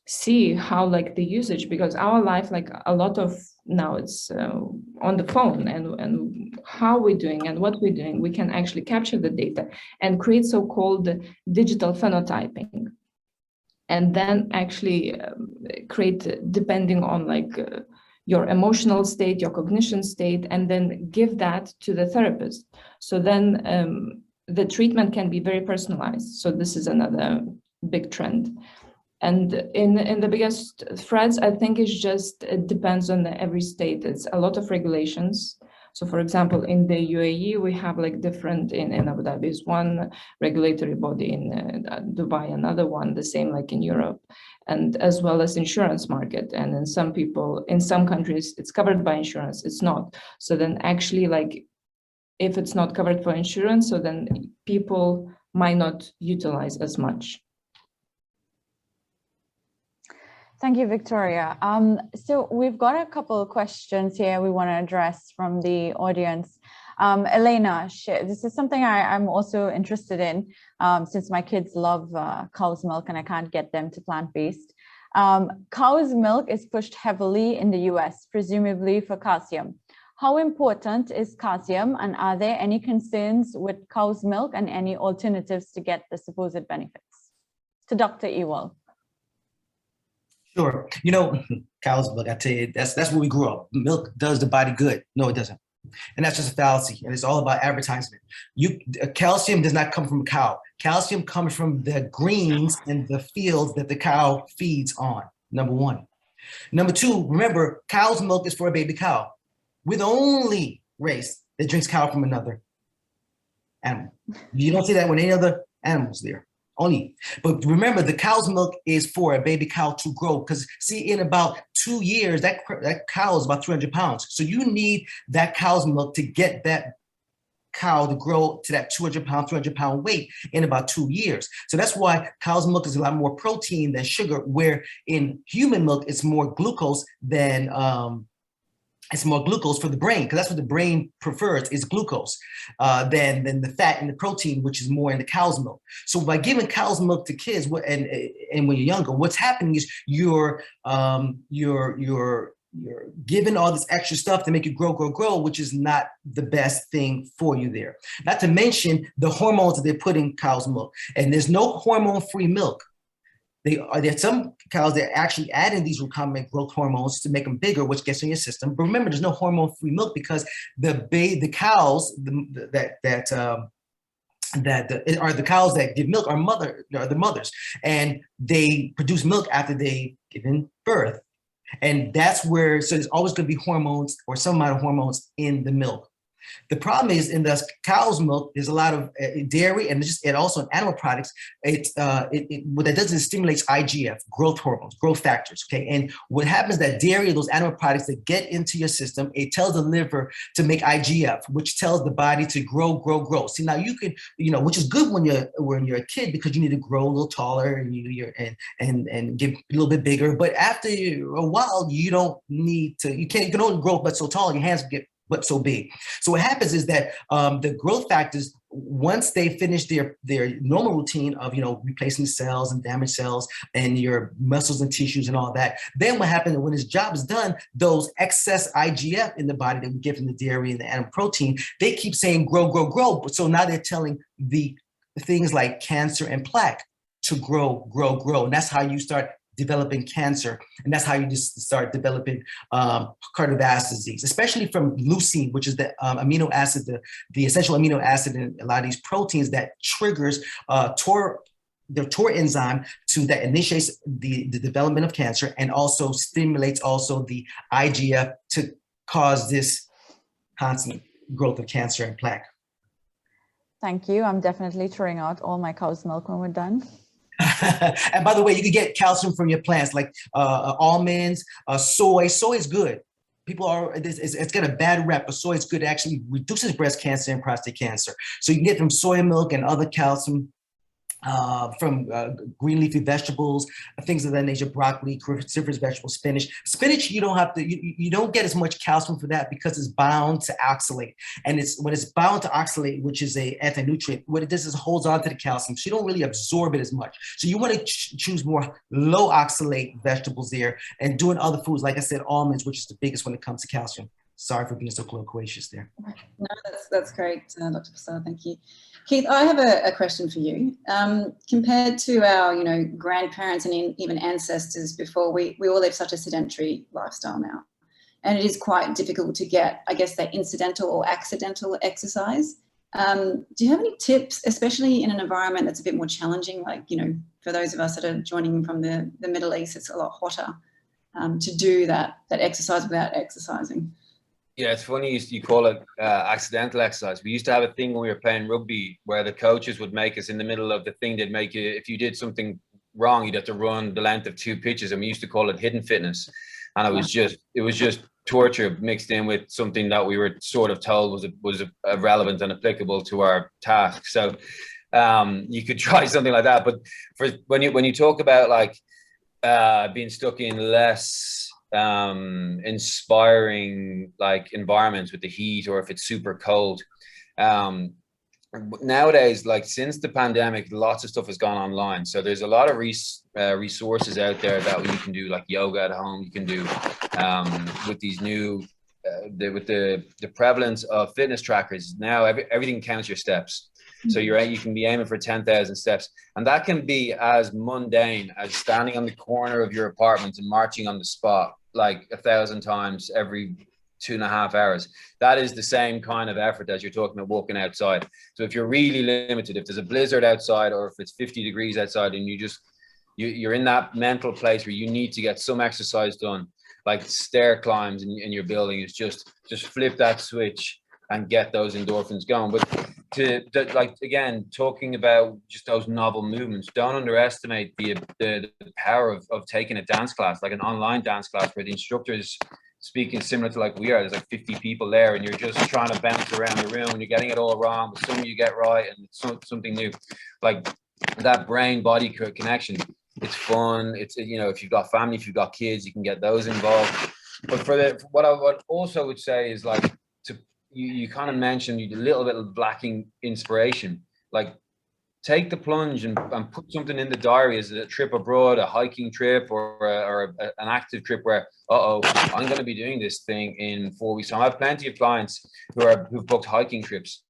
see how like the usage, because our life, like a lot of now it's on the phone, and how we're doing and what we're doing, we can actually capture the data and create so-called digital phenotyping. And then actually create, depending on like your emotional state, your cognition state, and then give that to the therapist. So then the treatment can be very personalized. So this is another big trend. And in the biggest threats, I think it's just, it depends on every state. It's a lot of regulations. So for example, in the UAE, we have like different, in Abu Dhabi is one regulatory body, in Dubai, another one, the same like in Europe, and as well as insurance market. And in some countries, it's covered by insurance, it's not. So then actually, like, if it's not covered for insurance, so then people might not utilize as much. Thank you, Viktorija. So we've got a couple of questions here we want to address from the audience. Elena, this is something I'm also interested in, since my kids love cow's milk and I can't get them to plant-based. Cow's milk is pushed heavily in the US, presumably for calcium. How important is calcium, and are there any concerns with cow's milk and any alternatives to get the supposed benefits? To Dr. Ewaul. Sure. Cow's milk, I tell you, that's where we grew up. Milk does the body good. No, it doesn't. And that's just a fallacy. And it's all about advertisement. Calcium does not come from a cow. Calcium comes from the greens and the fields that the cow feeds on, number one. Number two, remember, cow's milk is for a baby cow. We're the only race that drinks cow from another animal. You don't see that with any other animals there. Only. But remember, the cow's milk is for a baby cow to grow, because see, in about 2 years, that cow is about 300 pounds. So you need that cow's milk to get that cow to grow to that 300-pound weight in about 2 years. So that's why cow's milk is a lot more protein than sugar, where in human milk, it's more glucose than it's more glucose for the brain, because that's what the brain prefers, is glucose, than the fat and the protein, which is more in the cow's milk. So by giving cow's milk to kids, and when you're younger, what's happening is you're giving all this extra stuff to make you grow, which is not the best thing for you there. Not to mention the hormones that they put in cow's milk, and there's no hormone-free milk. There's some cows that are actually adding these recombinant growth hormones to make them bigger, which gets in your system. But remember, there's no hormone-free milk, because the cows are the cows that give milk are the mothers, and they produce milk after they've given birth, and that's where. So there's always going to be hormones or some amount of hormones in the milk. The problem is, in the cow's milk, there's a lot of dairy and also in animal products. What that does is it stimulates IGF, growth hormones, growth factors. Okay, and what happens is that dairy, those animal products that get into your system, it tells the liver to make IGF, which tells the body to grow. See, now you can, which is good when you're a kid, because you need to grow a little taller and get a little bit bigger. But after a while, you don't need to. You can only grow but so tall. Your hands get but so big. So what happens is that the growth factors, once they finish their normal routine of replacing cells and damaged cells and your muscles and tissues and all that, then what happens when this job is done, those excess IGF in the body that we get from the dairy and the animal protein, they keep saying grow. So now they're telling the things like cancer and plaque to grow. And that's how you start developing cancer, and that's how you just start developing cardiovascular disease, especially from leucine, which is the amino acid, the essential amino acid in a lot of these proteins that triggers the TOR enzyme that initiates the development of cancer, and also stimulates also the IGF to cause this constant growth of cancer and plaque. Thank you. I'm definitely throwing out all my cow's milk when we're done. And by the way, you can get calcium from your plants, like almonds, soy. Soy is good. It's got a bad rep, but soy is good. It actually reduces breast cancer and prostate cancer. So you can get from soy milk and other calcium from green leafy vegetables, things of that nature, broccoli, cruciferous vegetables, spinach. Spinach, you don't get as much calcium for that, because it's bound to oxalate. And when it's bound to oxalate, which is a anti-nutrient, what it does is it holds on to the calcium, so you don't really absorb it as much. So you want to choose more low oxalate vegetables there, and doing other foods, like I said, almonds, which is the biggest when it comes to calcium. Sorry for being so loquacious there. No, that's great, Dr. Persaud, thank you. Keith, I have a question for you. Compared to our, grandparents and even ancestors before, we all live such a sedentary lifestyle now. And it is quite difficult to get, I guess, that incidental or accidental exercise. Do you have any tips, especially in an environment that's a bit more challenging, like, for those of us that are joining from the Middle East, it's a lot hotter, to do that exercise without exercising? Yeah, it's funny you call it accidental exercise. We used to have a thing when we were playing rugby where the coaches would make us in the middle of the thing. They'd make you, if you did something wrong, you'd have to run the length of 2 pitches, and we used to call it hidden fitness. And it was just torture mixed in with something that we were sort of told was relevant and applicable to our task. So you could try something like that. But for when you talk about like being stuck in less inspiring like environments with the heat, or if it's super cold, nowadays, like since the pandemic, lots of stuff has gone online. So there's a lot of resources out there that you can do, like yoga at home. You can do with these new with the prevalence of fitness trackers now, everything counts your steps. So you can be aiming for 10,000 steps, and that can be as mundane as standing on the corner of your apartment and marching on the spot like 1,000 times every 2.5 hours. That is the same kind of effort as you're talking about walking outside. So if you're really limited, if there's a blizzard outside, or if it's 50 degrees outside, and you're in that mental place where you need to get some exercise done, like stair climbs in your building, is just flip that switch and get those endorphins going. But like again, talking about just those novel movements, don't underestimate the power of taking a dance class, like an online dance class where the instructor is speaking similar to like we are. There's like 50 people there, and you're just trying to bounce around the room, and you're getting it all wrong, but some you get right, and it's something new. Like that brain body connection, it's fun. It's, you know, if you've got family, if you've got kids, you can get those involved. But what I would also would say is like, you kind of mentioned a little bit of lacking inspiration. Like take the plunge and put something in the diary as a trip abroad, a hiking trip, or an active trip where, I'm going to be doing this thing in 4 weeks time. I have plenty of clients who've booked hiking trips,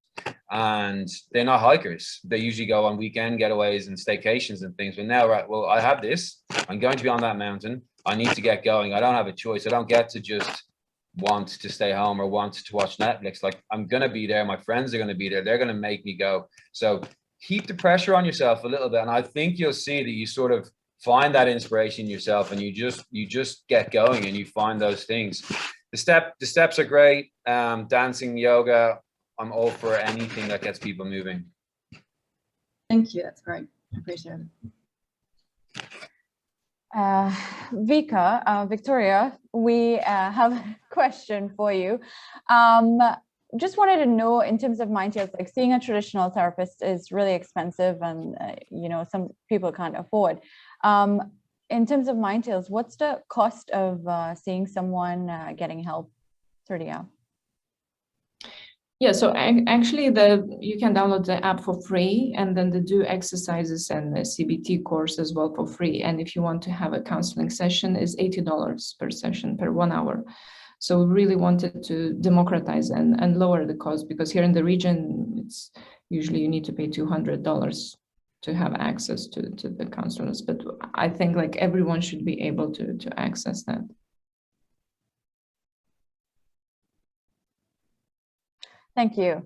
and they're not hikers. They usually go on weekend getaways and staycations and things. But now, right, well, I have this. I'm going to be on that mountain. I need to get going. I don't have a choice. I don't get to just want to stay home or want to watch Netflix. Like, I'm going to be there. My friends are going to be there. They're going to make me go. So keep the pressure on yourself a little bit. And I think you'll see that you sort of find that inspiration yourself, and you just get going and you find those things. The steps are great. Dancing, yoga, I'm all for anything that gets people moving. Thank you. That's great. I appreciate it. Viktorija, we have a question for you. Just wanted to know, in terms of MindTales, like seeing a traditional therapist is really expensive, and some people can't afford. In terms of MindTales, what's the cost of seeing someone getting help through the app? Yeah, so actually you can download the app for free, and then they do exercises and the CBT course as well for free. And if you want to have a counseling session, is $80 per session, per 1 hour. So we really wanted to democratize and lower the cost, because here in the region, it's usually you need to pay $200 to have access to the counselors. But I think like everyone should be able to access that. Thank you.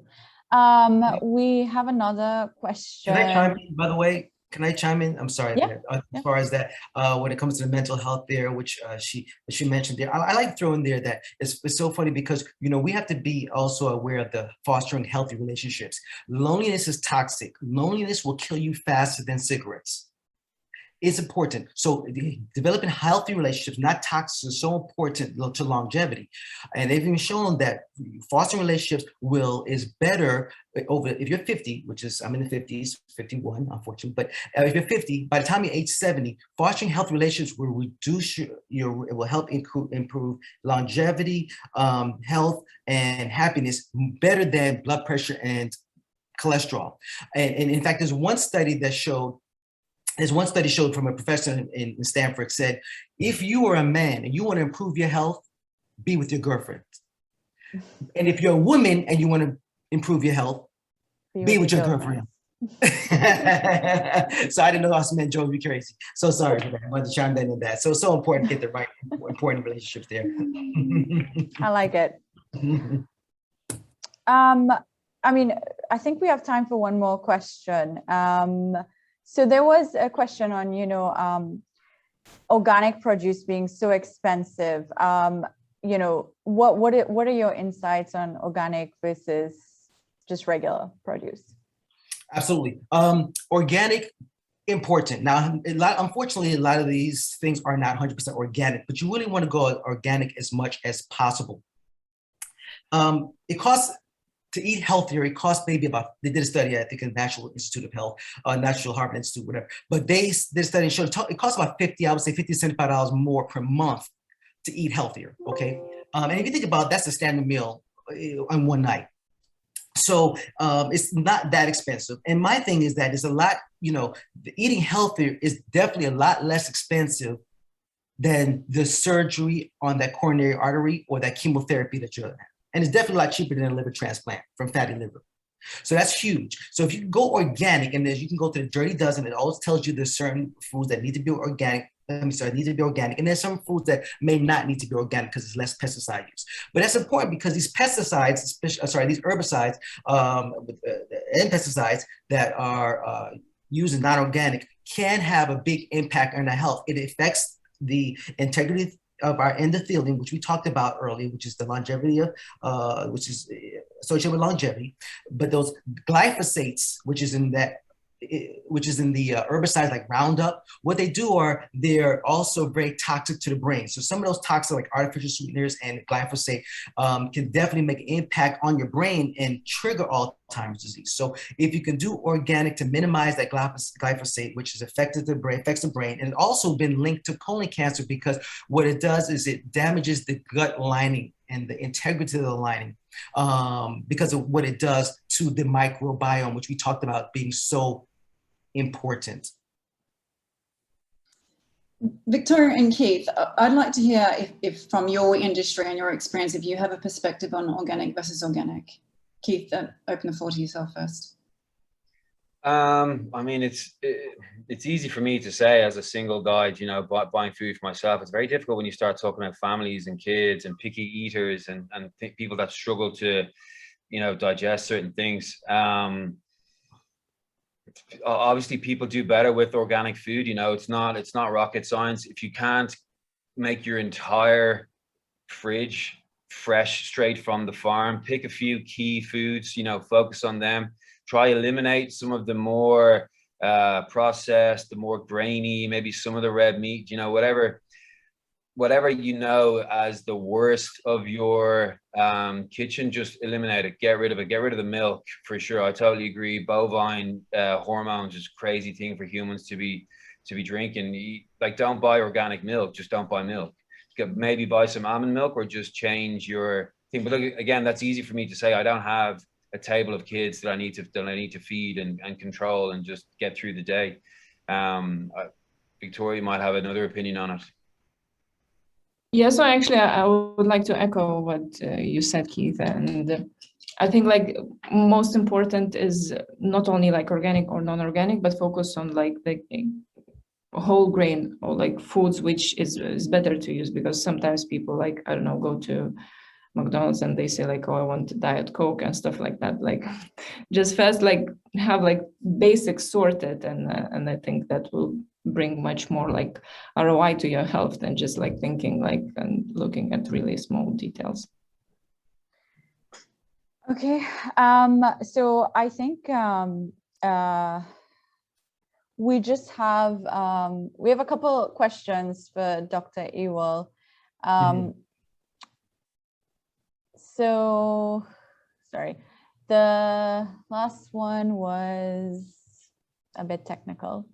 We have another question. Can I chime in, by the way? Can I chime in? I'm sorry. Yeah. As far as that, when it comes to the mental health there, which she mentioned there, I like throwing there that it's so funny, because we have to be also aware of the fostering healthy relationships. Loneliness is toxic. Loneliness will kill you faster than cigarettes. It's important. So developing healthy relationships, not toxic, is so important to longevity. And they've even shown that fostering relationships is better over, if you're 50, which is, I'm in the 50s, 51, unfortunately, but if you're 50, by the time you're age 70, fostering healthy relationships will reduce it will help improve longevity, health, and happiness better than blood pressure and cholesterol. And in fact, there's one study showed from a professor in Stanford, said, if you are a man and you want to improve your health, be with your girlfriend. And if you're a woman and you want to improve your health, be with your girlfriend. So I didn't know how men drove you crazy. So sorry for that. I wanted to chime in on that. So important to get the right important relationships there. I like it. I mean, I think we have time for one more question. So there was a question on, organic produce being so expensive. you know, what are your insights on organic versus just regular produce? Absolutely. Organic, important. Now, unfortunately, a lot of these things are not 100% organic, but you really want to go organic as much as possible. It costs to eat healthier. It costs maybe about, they did a study, I think, in National Institute of Health, National Harvard Institute, whatever. But they did a study and showed it costs about $50 to $75 more per month to eat healthier. Okay. And if you think about it, that's a standard meal on one night. So it's not that expensive. And my thing is that it's a lot, you know, eating healthier is definitely a lot less expensive than the surgery on that coronary artery or that chemotherapy that you're having. And it's definitely a lot cheaper than a liver transplant from fatty liver. So that's huge. So if you go organic, and then you can go to the Dirty Dozen, it always tells you there's certain foods that need to be organic. Need to be organic. And there's some foods that may not need to be organic because it's less pesticide use. But that's important because these pesticides, these herbicides and pesticides that are used in non-organic can have a big impact on our health. It affects the integrity of our endothelium, which we talked about earlier, which is the longevity of, which is associated with longevity. But those glyphosates, which is in the herbicides like Roundup, what they do are they're also very toxic to the brain. So some of those toxic like artificial sweeteners and glyphosate can definitely make an impact on your brain and trigger Alzheimer's disease. So if you can do organic to minimize that glyphosate, which is affects the brain, and it's also been linked to colon cancer because what it does is it damages the gut lining and the integrity of the lining because of what it does to the microbiome, which we talked about being so important. Viktorija and Keith, I'd like to hear if from your industry and your experience, if you have a perspective on organic versus organic. Keith, open the floor to yourself first. I mean, it's easy for me to say as a single guy, you know, buying food for myself. It's very difficult when you start talking about families and kids and picky eaters and people that struggle to, you know, digest certain things. Obviously, people do better with organic food. You know, it's not rocket science. If you can't make your entire fridge fresh straight from the farm, pick a few key foods, you know, focus on them. Try eliminate some of the more processed, the more grainy, maybe some of the red meat, you know, whatever you know as the worst of your kitchen, just eliminate it, get rid of it, get rid of the milk for sure. I totally agree. Bovine hormones is a crazy thing for humans to be drinking. Like, don't buy organic milk, just don't buy milk. Maybe buy some almond milk or just change your thing. But look, again, that's easy for me to say. I don't have a table of kids that I need to feed and control and just get through the day. Viktorija might have another opinion on it. Yeah, so actually, I would like to echo what you said, Keith. And I think like most important is not only like organic or non-organic, but focus on like the whole grain or like foods, which is better to use, because sometimes people like, I don't know, go to McDonald's and they say like, oh, I want a Diet Coke and stuff like that. Like, just first like have like basics sorted, and I think that will bring much more like ROI to your health than just like thinking like and looking at really small details. Okay, so I think we just have we have a couple questions for Dr. Ewaul. So, sorry, the last one was a bit technical.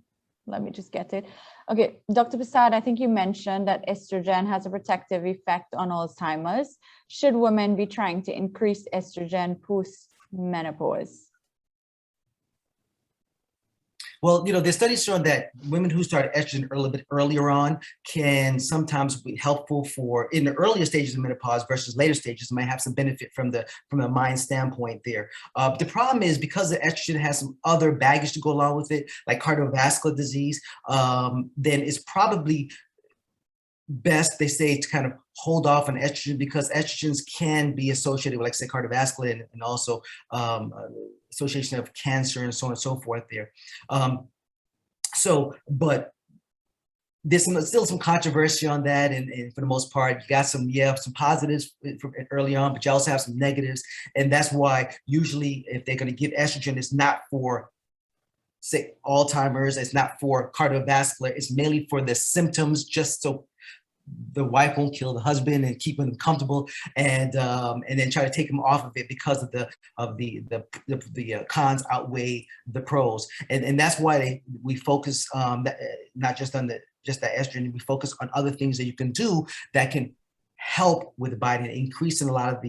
Let me just get it. Okay, Dr. Persaud, I think you mentioned that estrogen has a protective effect on Alzheimer's. Should women be trying to increase estrogen post-menopause? Well, you know, the studies show that women who start estrogen a little bit earlier on can sometimes be helpful for in the earlier stages of menopause versus later stages. Might have some benefit from the mind standpoint there. The problem is because the estrogen has some other baggage to go along with it, like cardiovascular disease, then it's probably best, they say, to kind of hold off on estrogen because estrogens can be associated with, like, say, cardiovascular and also association of cancer and so on and so forth there. But there's still some controversy on that, and for the most part, you got some positives from early on, but you also have some negatives, and that's why usually if they're going to give estrogen, it's not for, say, Alzheimer's, it's not for cardiovascular, it's mainly for the symptoms, just so the wife won't kill the husband and keep him comfortable, and then try to take him off of it because of the cons outweigh the pros, and that's why we focus not just on the estrogen, we focus on other things that you can do that can help with the body and increasing a lot of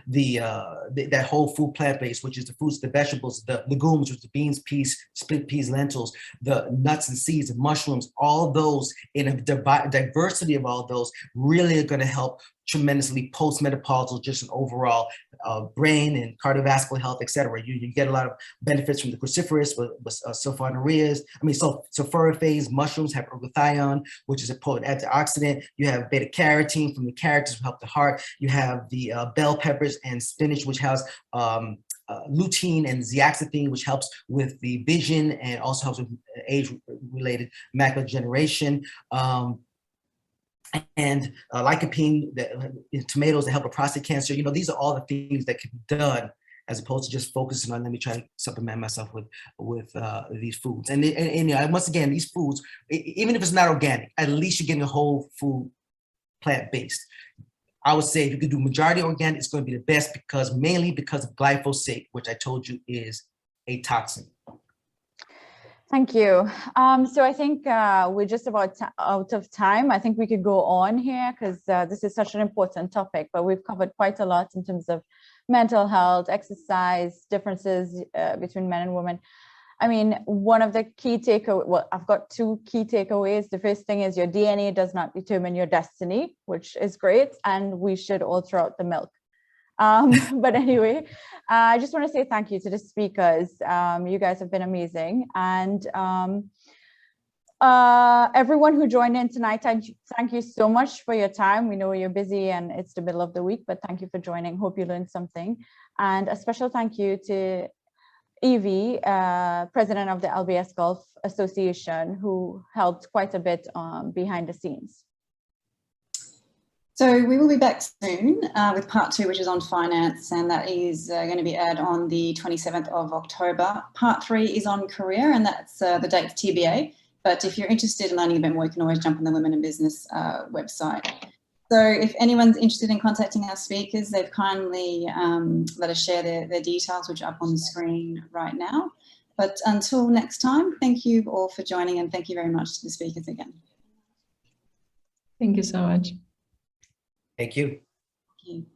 that whole food plant-based, which is the fruits, the vegetables, the legumes, which is the beans, peas, split peas, lentils, the nuts and seeds and mushrooms, all those in a diversity of all those really are going to help tremendously post-menopausal, just an overall brain and cardiovascular health, etc. You get a lot of benefits from the cruciferous with sulfonylureas. Sulforaphane mushrooms have glutathione, which is a potent antioxidant. You have beta carotene from the carrots to help the heart. You have the bell peppers and spinach, which has lutein and zeaxanthin, which helps with the vision and also helps with age-related macular degeneration. And lycopene in tomatoes that help with prostate cancer. These are all the things that can be done as opposed to just focusing on, let me try to supplement myself with these foods. And once again, these foods, even if it's not organic, at least you're getting a whole food plant-based. I would say if you could do majority organic, it's going to be the best, mainly because of glyphosate, which I told you is a toxin. Thank you. So I think we're just about out of time. I think we could go on here because this is such an important topic, but we've covered quite a lot in terms of mental health, exercise, differences between men and women. I mean, one of the key takeaways, well, I've got two key takeaways. The first thing is your DNA does not determine your destiny, which is great. And we should all throw out the milk. But anyway, I just want to say thank you to the speakers. You guys have been amazing. And everyone who joined in tonight, thank you so much for your time. We know you're busy and it's the middle of the week, but thank you for joining. Hope you learned something. And a special thank you to Evie, president of the LBS Golf Association, who helped quite a bit behind the scenes. So we will be back soon with part 2, which is on finance, and that is going to be aired on the 27th of October. Part 3 is on career, and that's the date's TBA. But if you're interested in learning a bit more, you can always jump on the Women in Business website. So if anyone's interested in contacting our speakers, they've kindly let us share their details, which are up on the screen right now. But until next time, thank you all for joining, and thank you very much to the speakers again. Thank you so much. Thank you. Thank you.